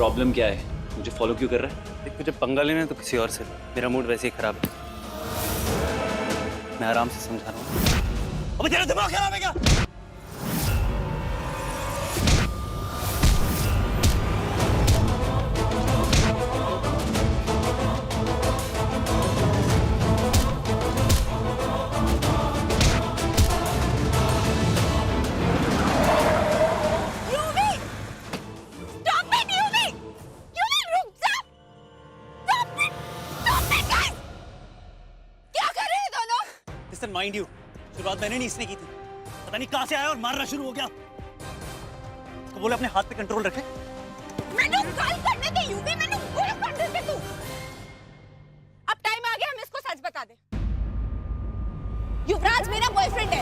Problem क्या है? मुझे फॉलो क्यों कर रहा है? देख, तुझे पंगा लेना है तो किसी और से। मेरा मूड वैसे ही खराब है। मैं आराम से समझा रहा हूँ। अबे तेरा दिमाग खराब है क्या? माइंड यू, शुरुआत मैंने नहीं इसने की थी। पता नहीं कहां से आया और मारना शुरू हो गया। उसको बोले अपने हाथ पे कंट्रोल रखे। मैंने कॉल करने दे यूवी, मैंने कॉल करने दे तू। अब टाइम आ गया हम इसको सच बता दे। युवराज मेरा बॉयफ्रेंड है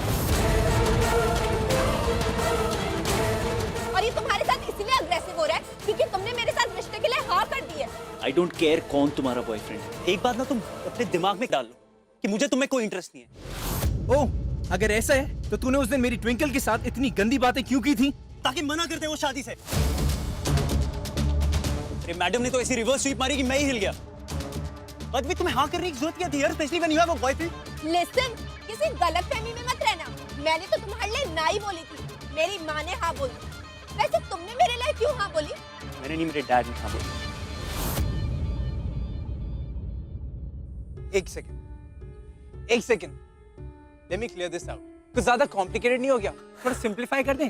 और ये तुम्हारे साथ इसलिए अग्रेसिव हो रहा है क्योंकि तुमने मेरे साथ रिश्ते के लिए हाँ कर दी है। आई डोंट केयर कौन तुम्हारा बॉयफ्रेंड है। एक बात ना तुम अपने दिमाग में डाल लो कि मुझे तुम्हें कोई इंटरेस्ट नहीं है। ओह, अगर ऐसा है तो तूने उस दिन मेरी ट्विंकल के साथ इतनी गंदी बातें क्यों की थी? ताकि मना करते वो शादी से। अरे मैडम ने तो ऐसी रिवर्स स्वीप मारी कि मैं ही हिल गया। बाद में तुम्हें हाँ करने की जरूरत क्या थी यार, specially when you have a boyfriend. Listen, किसी गलतफहमी में मत रहना। मैंने तो तुम्हारे लिए ना ही बोली थी, मेरी माँ ने हाँ बोली। वैसे तुमने मेरे लिए क्यों हाँ बोली? मैंने नहीं, मेरे डैड ने हाँ बोली। एक second let me clear this out. कुछ ज्यादा कॉम्प्लिकेटेड नहीं हो गया? थोड़ा सिंपलीफाई कर दें।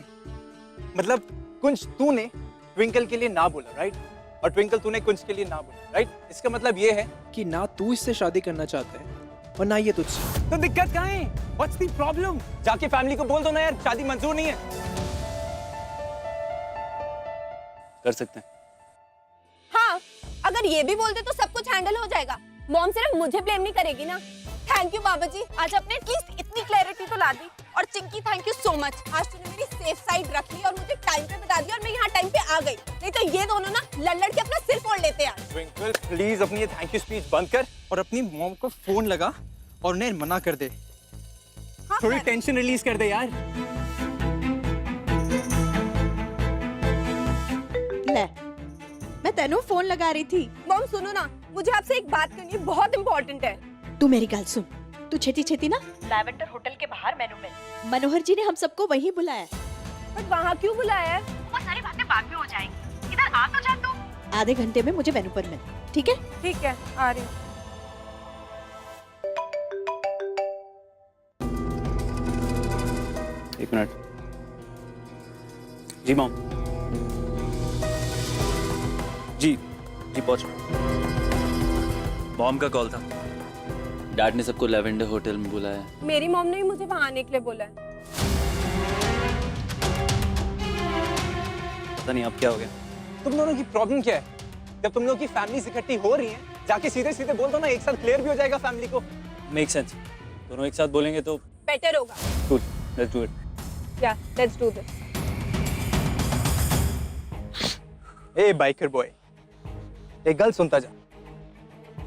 मतलब कुंज तूने ट्विंकल के लिए ना बोला, राइट? और ट्विंकल तूने कुंज के लिए ना बोला, राइट? इसका मतलब ये है कि ना तू इससे शादी करना चाहता है और ना ये तुझसे। तो दिक्कत कहाँ है? What's the problem? जाके फैमिली को बोल दो ना यार, शादी मंजूर नहीं है। कर सकते हैं। हाँ, अगर ये भी बोल दे तो सब कुछ हैंडल हो जाएगा। मॉम सिर्फ मुझे ब्लेम नहीं करेगी ना। थैंक यू बाबा जी, आज आपने एटलीस्ट इतनी क्लैरिटी तो ला दी। और Chinki thank you so much, आज तूने मेरी सेफ साइड रख ली और मुझे टाइम पे बता दिया और मैं यहाँ टाइम पे आ गई। नहीं तो ये दोनों ना लड़ के अपना सिर फोड़ लेते यार। ट्विंकल प्लीज अपनी ये थैंक यू स्पीच बंद कर और अपनी मॉम को फोन लगा और उन्हें मना कर दे। हाँ, थोड़ी टेंशन रिलीज कर दे यार। ले, मैं तेनू फोन लगा रही थी। मॉम सुनो ना, मुझे आपसे एक बात करनी है, बहुत इंपॉर्टेंट है। तू मेरी गल सुन, तू छेती ना लैवेंडर होटल के बाहर मेनू में मनोहर जी ने हम सबको वहीं बुलाया। पर वहाँ क्यों बुलाया है? वो सारी बातें बाद में हो जाएंगी। इधर आ तो जा तू। आधे घंटे में मुझे मेनू पर मिल, ठीक है? ठीक है, आ रही हूँ। एक मिनट। जी मॉम। जी पहुंच। मॉम का कॉल था। डैड ने सबको लैवेंडर होटल में बुलाया। मेरी मॉम ने ही मुझे वहाँ आने के लिए बोला है। पता नहीं अब क्या हो गया। तुम दोनों की प्रॉब्लम क्या है? जब तुम लोग की फैमिलीज इकट्ठी हो रही हैं, जाके सीधे सीधे बोल दो ना, एक साथ क्लियर भी हो जाएगा फैमिली को। Make sense. दोनों एक साथ बोलेंगे तो बेटर होगा। Good, let's do it. या let's do this. A biker boy, एक गल सुनता जा।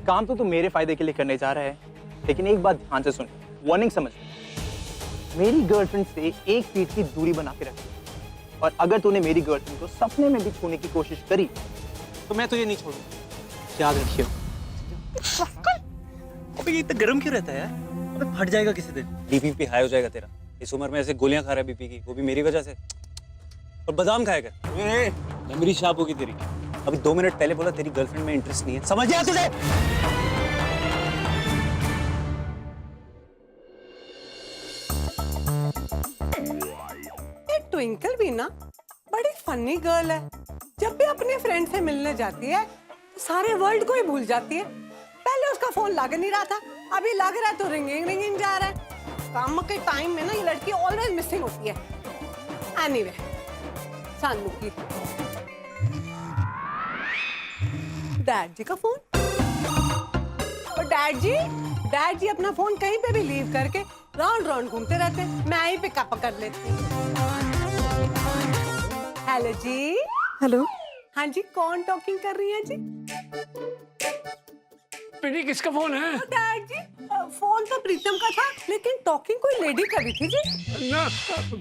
काम तो तू मेरे फायदे के लिए करने जा रहा है, लेकिन एक बात ध्यान से सुन, वार्निंग समझ। मेरी गर्लफ्रेंड से 1 फीट की दूरी बना के रख, और अगर तूने मेरी गर्लफ्रेंड को सपने में भी छूने की कोशिश करी तो मैं तुझे नहीं छोड़ूंगा, याद रखियो। अबे ये इतना गर्म क्यों रहता है यार? अबे फट जाएगा किसी दिन। बीपी हाई हो जाएगा तेरा। इस उम्र में ऐसे गोलियां खा रहा है बीपी की, वो भी मेरी वजह से। और बादाम खाएगा। मेमोरी शार्प होगी तेरी। अभी 2 मिनट पहले बोला तेरी गर्लफ्रेंड में इंटरेस्ट नहीं है, समझ गया तुझे? ये ट्विंकल भी ना बड़ी फनी गर्ल है। जब भी अपने फ्रेंड से मिलने जाती है तो सारे वर्ल्ड को ही भूल जाती है। पहले उसका फोन लग नहीं रहा था, अभी लग रहा है तो रिंगिंग जा रहा है। काम के टाइम में ना ये लड़की ऑलवेज मिसिंग होती है। एनीवे, सानू की डैड जी का फोन। और डैड जी अपना फोन कहीं पे भी लीव करके राउंड घूमते रहते हैं। मैं ही पिकअप कर लेती हूँ। हेलो जी। हेलो। हाँ जी, कौन टॉकिंग कर रही है जी? पिनी किसका फोन है? डैड जी फोन तो प्रीतम का था, लेकिन टॉकिंग कोई लेडी कर रही थी जी। ना,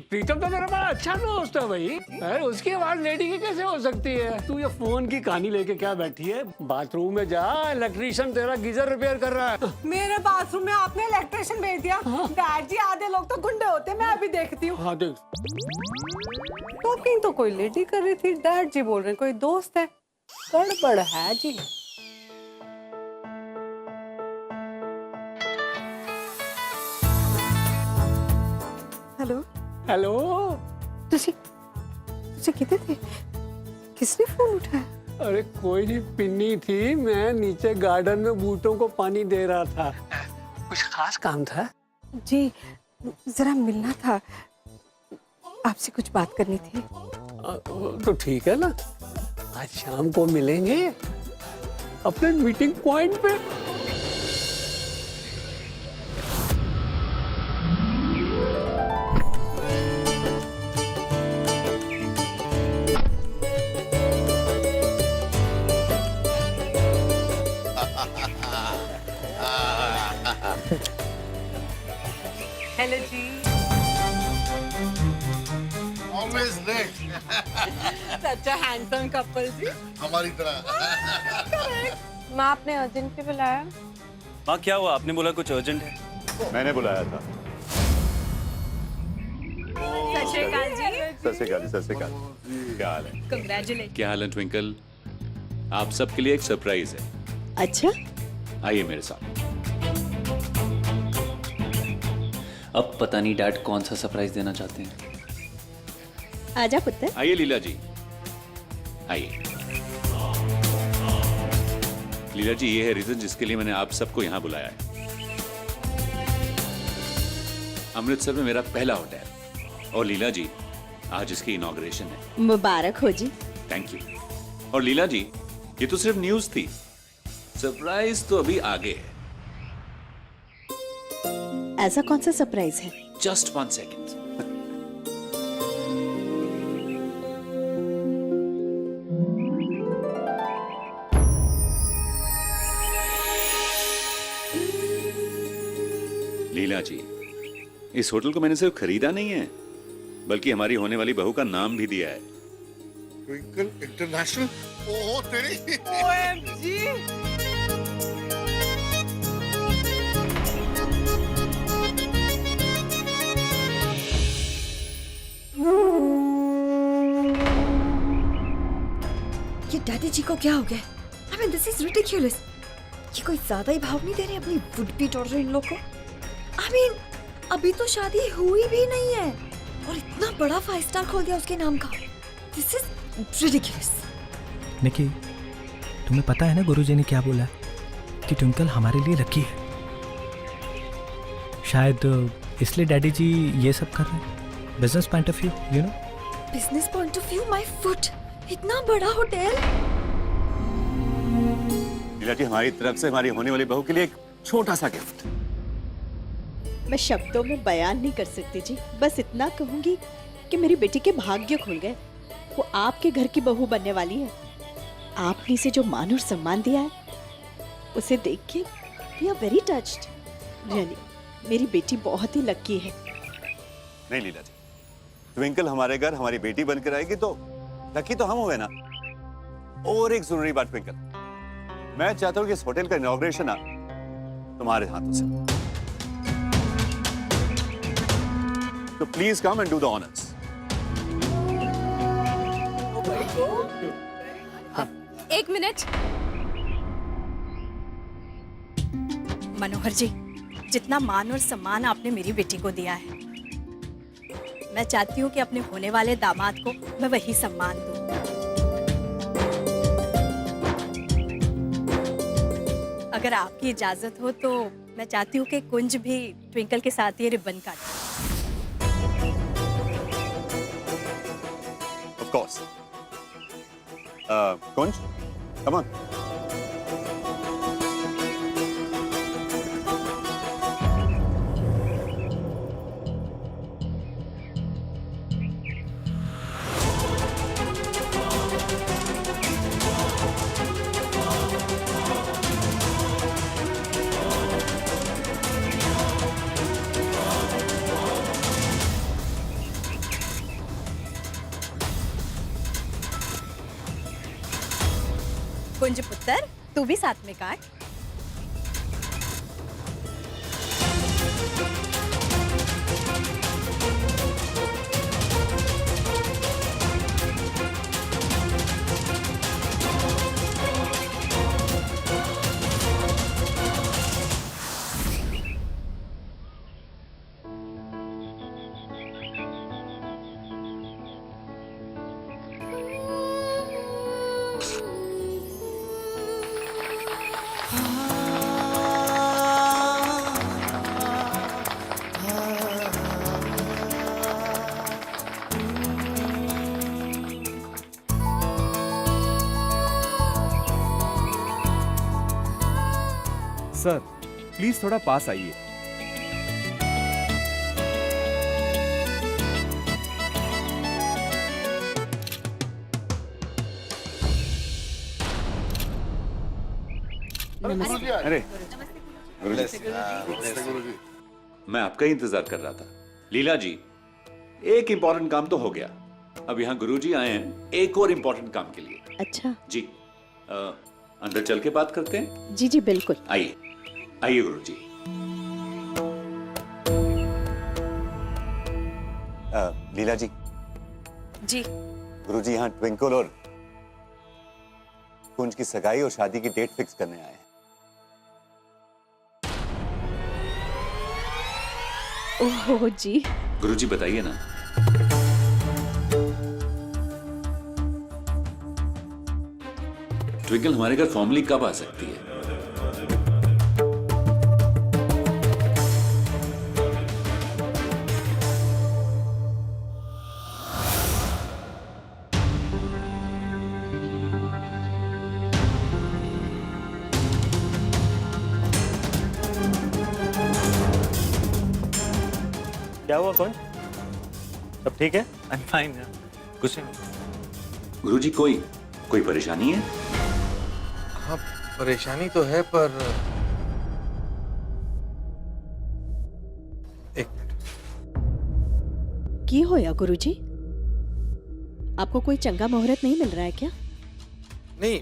प्रीतम तो मेरा बड़ा अच्छा दोस्त है भाई। अरे उसकी आवाज लेडी की कैसे हो सकती है? तू ये फोन की कहानी लेके क्या बैठी है? बाथरूम में जा, इलेक्ट्रिशियन तेरा गीजर रिपेयर कर रहा है। मेरे बाथरूम में आपने इलेक्ट्रिशियन भेज दिया। डैड जी आधे लोग तो गुंडे होते हैं, मैं अभी देखती हूँ। हाँ देख, टॉकिंग तो कोई लेडी कर रही थी, डैड जी बोल रहे हैं कोई दोस्त है। गड़बड़ है जी। Hello hello. तुझे कितने थे? किसने फोन उठाया? अरे कोई नहीं, पिन्नी थी। मैं नीचे गार्डन में बूटों को पानी दे रहा था। कुछ खास काम था? जी जरा मिलना था, आपसे कुछ बात करनी थी। तो ठीक है ना, आज शाम को मिलेंगे अपने मीटिंग पॉइंट पे। Hello ji. Always late. Such a handsome couple ji. हमारी तरह। माँ आपने अर्जेंट पे बुलाया? माँ क्या हुआ? आपने बोला कुछ अर्जेंट है। मैंने बुलाया था। सत श्री अकाल जी। सत श्री अकाल, सत श्री अकाल। क्या हाल है? कंग्रेचुलेट। क्या हाल है ट्विंकल? आप सबके लिए एक सरप्राइज है। अच्छा, आइए मेरे साथ। अब पता नहीं डैड कौन सा सरप्राइज देना चाहते हैं। आजा पुत्र। आइए लीला जी, आइए। लीला जी, ये है रीजन जिसके लिए मैंने आप सबको यहाँ बुलाया है। अमृतसर में मेरा पहला होटल, और लीला जी आज इसकी इनॉग्रेशन है। मुबारक हो जी। Thank you. और लीला जी, ये तो सिर्फ न्यूज थी, सरप्राइज तो अभी आगे है। ऐसा कौन सा सरप्राइज है? Just 1 second. लीला जी, इस होटल को मैंने सिर्फ खरीदा नहीं है, बल्कि हमारी होने वाली बहू का नाम भी दिया है। Twinkle International। ओह तेरी। OMG। ये डैडी जी को क्या हो गया? I mean, this is ridiculous। ये कोई ज्यादा ही भाव नहीं दे रहे अपनी वुड बी डॉटर इन लोग को। I mean, अभी तो शादी हुई भी नहीं है और इतना बड़ा 5 स्टार खोल दिया उसके नाम का। This is ridiculous। निकी, तुम्हें पता है ना गुरुजी ने क्या बोला? कि ट्विंकल हमारे लिए लकी है। शायद इसलिए डैडी जी ये सब कर रहे हैं। Business point of view, you know. Business point of view, my foot. इतना बड़ा होटल। लीला जी, हमारी तरफ से हमारी होने वाली बहू के लिए एक छोटा सा गिफ्ट। मैं शब्दों में बयान नहीं कर सकती जी, बस इतना कहूंगी कि मेरी बेटी के भाग्य खुल गए। वो आपके घर की बहू बनने वाली है। आपने इसे जो मान और सम्मान दिया है, उसे देख के we are very touched. Really, मेरी बेटी बहुत ही लकी है। नहीं लीला जी, ट्विंकल हमारे घर हमारी बेटी बनकर आएगी तो लकी तो हम हुए ना। और एक जरूरी बात ट्विंकल, मैं चाहता हूँ कि इस होटल का इनॉग्रेशन ना तुम्हारे हाथों से। तो please come and do the honours. एक मिनट। मनोहर जी, जितना मान और सम्मान आपने मेरी बेटी को दिया है, मैं चाहती हूँ कि अपने होने वाले दामाद को मैं वही सम्मान दूं। अगर आपकी इजाजत हो तो मैं चाहती हूँ कि कुंज भी ट्विंकल के साथ ये रिबन काटे। Of course. Kunj, come on. कुंज पुत्र, तू भी साथ में काट। सर प्लीज थोड़ा पास आइए। गुरुजी आए। अरे नमस्ते गुरुजी। मैं आपका ही इंतजार कर रहा था। लीला जी, एक इंपॉर्टेंट काम तो हो गया, अब यहाँ गुरुजी आए हैं एक और इंपॉर्टेंट काम के लिए। अच्छा जी अंदर चल के बात करते हैं। जी जी बिल्कुल। आइए आइए गुरुजी। लीला जी, जी गुरुजी यहाँ ट्विंकल और कुंज की सगाई और शादी की डेट फिक्स करने आए हैं। ओह जी, गुरुजी बताइए ना। ट्विंकल हमारे घर फॉर्मली कब आ सकती है? क्या हुआ कौन? सब ठीक है? I am fine. कुछ नहीं। गुरुजी कोई परेशानी है? हाँ परेशानी तो है, पर एक मिनट। की होया गुरुजी? आपको कोई चंगा मुहूर्त नहीं मिल रहा है क्या? नहीं,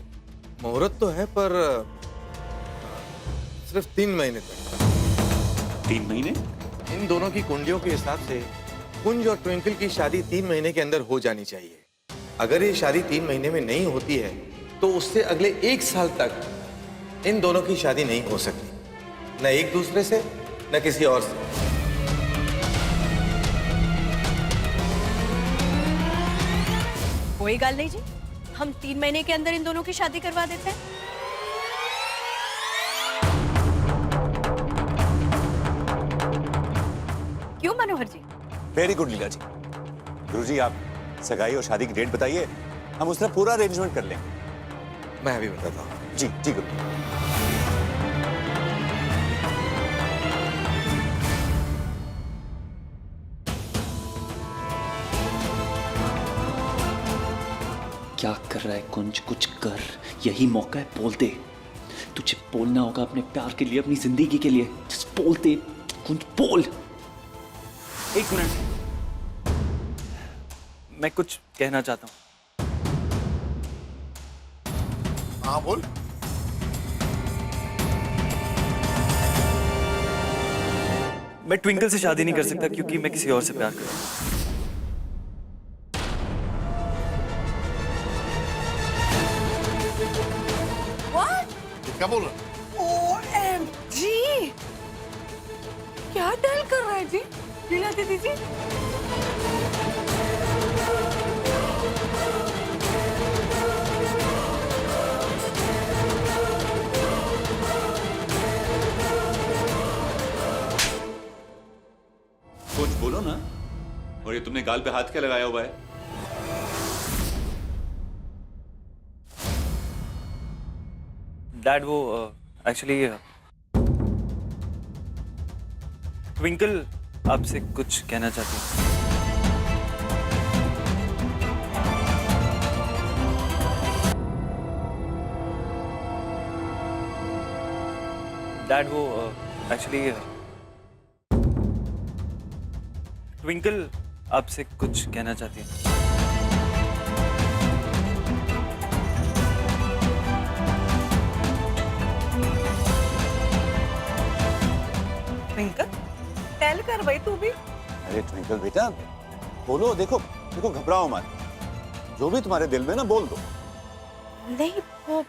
मुहूर्त तो है, पर सिर्फ 3 महीने तक। 3 महीने? इन दोनों की कुंडलियों के हिसाब से कुंज और ट्विंकल की शादी 3 महीने के अंदर हो जानी चाहिए। अगर ये शादी 3 महीने में नहीं होती है तो उससे अगले 1 साल तक इन दोनों की शादी नहीं हो सकती, न एक दूसरे से न किसी और से। कोई गल नहीं जी, हम 3 महीने के अंदर इन दोनों की शादी करवा देते हैं। क्यों मनोहर जी? वेरी गुड लीला जी। गुरुजी आप सगाई और शादी की डेट बताइए, हम उसका पूरा अरेंजमेंट कर लेंगे। मैं अभी बताता हूँ। जी जी गुरु। क्या कर रहा है कुंज? कुछ कर, यही मौका है, बोल दे। तुझे बोलना होगा अपने प्यार के लिए, अपनी जिंदगी के लिए। जस्ट बोल दे कुंज, बोल। 1 मिनट, मैं कुछ कहना चाहता हूँ। हाँ बोल। मैं ट्विंकल से शादी नहीं कर सकता क्योंकि मैं किसी और से प्यार करता हूँ। क्या बोल रहा? OMG! क्या डल कर रहा है जी लीला दीदी जी? कुछ बोलो ना। और ये तुमने गाल पे हाथ क्या लगाया हुआ है? डैड वो एक्चुअली ट्विंकल आपसे कुछ कहना चाहती है। डैड वो एक्चुअली ट्विंकल आपसे कुछ कहना चाहती है। कर भाई तू भी। अरे ट्विंकल बेटा बोलो, देखो देखो घबराओ मत, जो भी तुम्हारे दिल में ना बोल दो। नहीं वो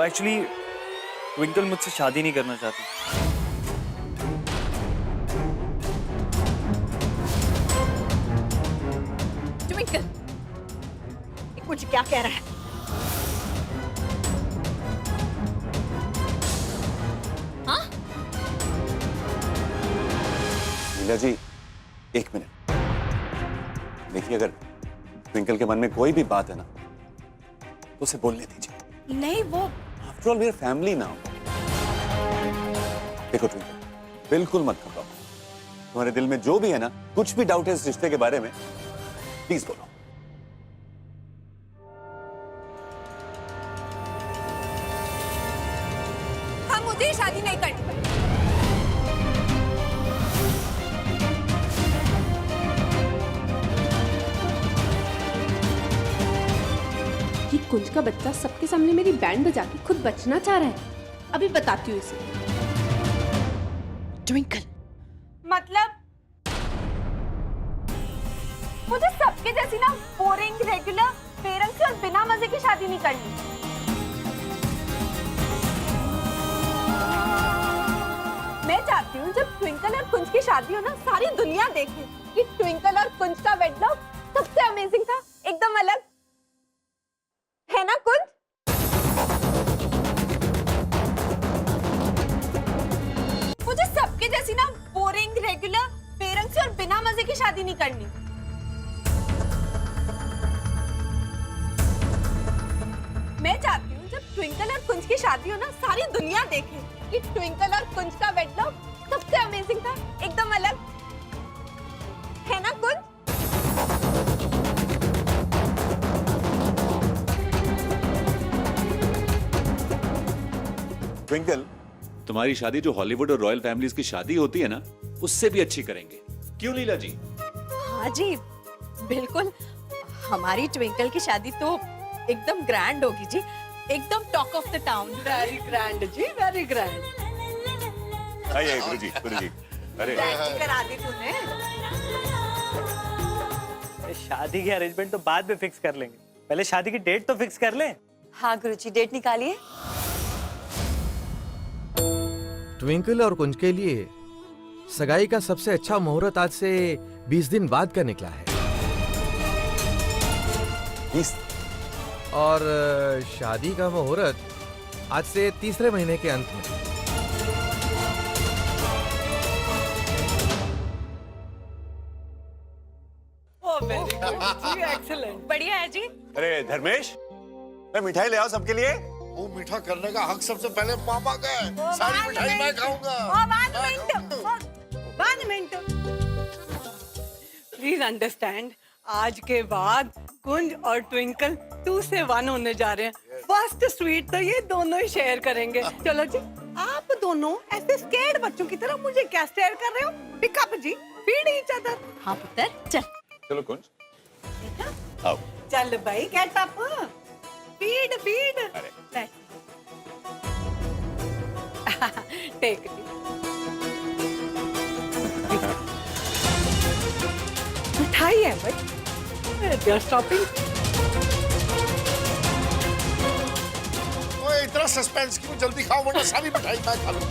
एक्चुअली ट्विंकल मुझसे शादी नहीं करना चाहती। ट्विंकल, कुछ क्या कह रहा है? हाँ? लीला जी एक मिनट देखिए, अगर ट्विंकल के मन में कोई भी बात है ना तो उसे बोलने दीजिए। नहीं वो after all we are family now. देखो ट्विंकल, बिल्कुल मत घबराओ, तुम्हारे दिल में जो भी है ना, कुछ भी डाउट है इस रिश्ते के बारे में, प्लीज बोलो। हम मुझे शादी नहीं करनी। ये कुंज का बच्चा सबके सामने मेरी बैंड बजा के खुद बचना चाह रहा है। अभी बताती हूँ इसे। ट्विंकल, मतलब मुझे सबके जैसी ना बोरिंग रेगुलर पेरेंट्स से और बिना मजे की शादी नहीं करनी। मैं चाहती हूँ जब ट्विंकल और कुंज की शादी हो ना, सारी दुनिया देखे कि ट्विंकल और कुंज का वेडलॉक सबसे अमेजिंग था, एकदम अलग, है ना कुंज? मुझे सबके जैसी ना बोरिंग रेगुलर पेरेंट्स से और बिना मजे की शादी नहीं करनी। मैं चाहती हूँ जब ट्विंकल और कुंज की शादी हो ना, सारी दुनिया देखे कि ट्विंकल और कुंज का वेडलॉक सबसे अमेजिंग था, एकदम अलग, है ना कुंज? ट्विंकल, तुम्हारी शादी जो हॉलीवुड और रॉयल फैमिलीज की शादी होती है ना, उससे भी अच्छी करेंगे। क्यों लीला जी? हाँ जी बिल्कुल, हमारी ट्विंकल की शादी तो एकदम ग्रैंड होगी जी, एकदम talk of the town. Very grand ji, very grand. आइए गुरुजी, गुरुजी। अरे करा दी तूने। शादी की अरेंजमेंट तो बाद में फिक्स कर लेंगे, पहले शादी की डेट तो फिक्स कर लें। हाँ गुरुजी, डेट निकालिए। ट्विंकल और कुंज के लिए सगाई का सबसे अच्छा मुहूर्त आज से 20 दिन बाद का निकला है। 20? और शादी का मुहूर्त आज से तीसरे महीने के अंत में। ओ वेरी गुड जी, एक्सीलेंट। बढ़िया है जी। अरे धर्मेश, मैं मिठाई ले आओ सबके लिए। वो मीठा करने का हक सबसे पहले पापा का है। सारी मिठाई मैं खाऊंगा। वन मिनट प्लीज अंडरस्टैंड, आज के बाद कुंज और ट्विंकल 2 से 1 होने जा रहे हैं। फर्स्ट स्वीट तो ये दोनों ही शेयर करेंगे। चलो जी, आप दोनों ऐसे स्केर्ड बच्चों की तरह मुझे क्या स्टेयर कर रहे हो? पिक अप जी, फीड ईच अदर। हाँ पुत्र, चल। चलो कुंज आओ। चल भाई, गेट अप, फीड फीड। अरे टेक मिठाई है भाई, दे आर स्टॉपिंग। ओए इतना सस्पेंस क्यों? जल्दी खाओ वरना सारी मिठाई मैं खा लूंगा।